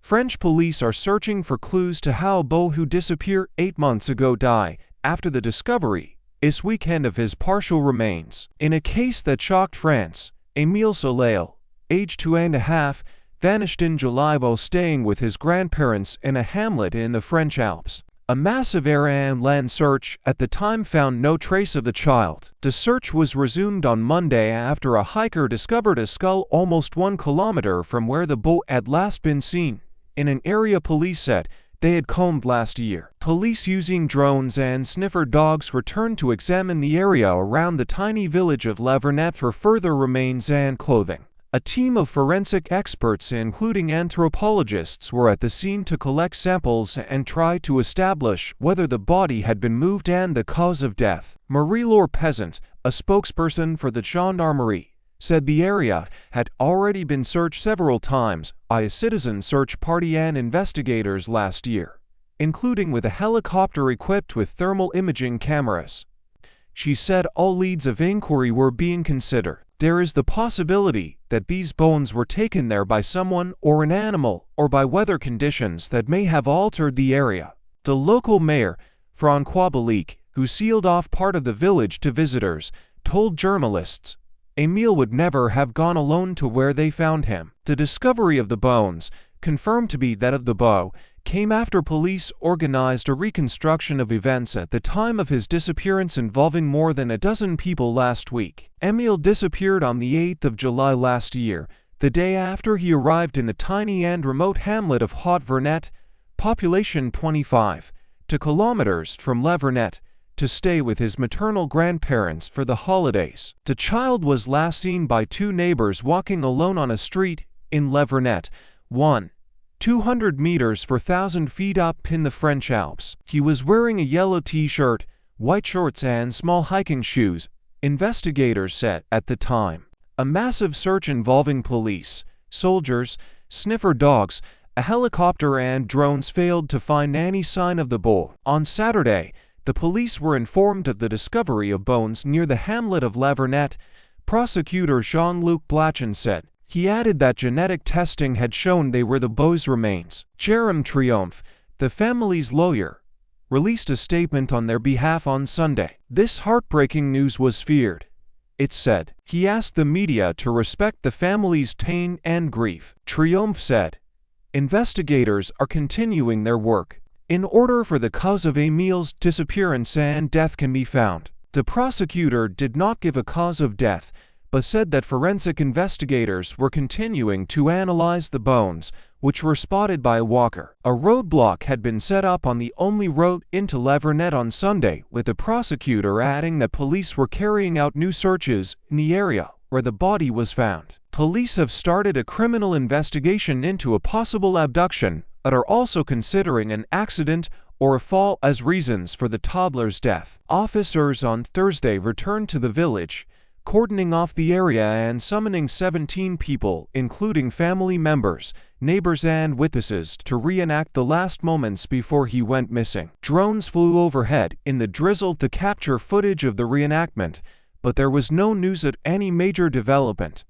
French police are searching for clues to how a boy who disappeared 8 months ago died after the discovery this weekend of his partial remains. In a case that shocked France, Émile Soleil, aged 2.5, vanished in July while staying with his grandparents in a hamlet in the French Alps. A massive air and land search at the time found no trace of the child. The search was resumed on Monday after a hiker discovered a skull almost 1 kilometer from where the boy had last been seen, in an area police said they had combed last year. Police using drones and sniffer dogs returned to examine the area around the tiny village of Vernet for further remains and clothing. A team of forensic experts, including anthropologists, were at the scene to collect samples and try to establish whether the body had been moved and the cause of death. Marie-Laure Peasant, a spokesperson for the gendarmerie, said the area had already been searched several times by a citizen search party and investigators last year, including with a helicopter equipped with thermal imaging cameras. She said all leads of inquiry were being considered. There is the possibility that these bones were taken there by someone or an animal, or by weather conditions that may have altered the area. The local mayor, François Bellic, who sealed off part of the village to visitors, told journalists Émile would never have gone alone to where they found him. The discovery of the bones, confirmed to be that of the boy, came after police organized a reconstruction of events at the time of his disappearance involving more than a dozen people last week. Émile disappeared on the 8th of July last year, the day after he arrived in the tiny and remote hamlet of Vernet, population 25 kilometers from Vernet, to stay with his maternal grandparents for the holidays. The child was last seen by 2 neighbors walking alone on a street in Vernet, 200 meters 4,000 feet up in the French Alps. He was wearing a yellow t-shirt, white shorts and small hiking shoes, investigators said at the time. A massive search involving police, soldiers, sniffer dogs, a helicopter and drones failed to find any sign of the boy. On Saturday, the police were informed of the discovery of bones near the hamlet of Vernet, prosecutor Jean-Luc Blachin said. He added that genetic testing had shown they were the boy's remains. Jérôme Triomphe, the family's lawyer, released a statement on their behalf on Sunday. This heartbreaking news was feared, it said. He asked the media to respect the family's pain and grief. Triomphe said, investigators are continuing their work in order for the cause of Émile's disappearance and death can be found. The prosecutor did not give a cause of death, but said that forensic investigators were continuing to analyze the bones, which were spotted by a walker. A roadblock had been set up on the only road into Vernet on Sunday, with the prosecutor adding that police were carrying out new searches in the area where the body was found. Police have started a criminal investigation into a possible abduction, but are also considering an accident or a fall as reasons for the toddler's death. Officers on Thursday returned to the village, cordoning off the area and summoning 17 people, including family members, neighbors and witnesses, to reenact the last moments before he went missing. Drones flew overhead in the drizzle to capture footage of the reenactment, but there was no news of any major development.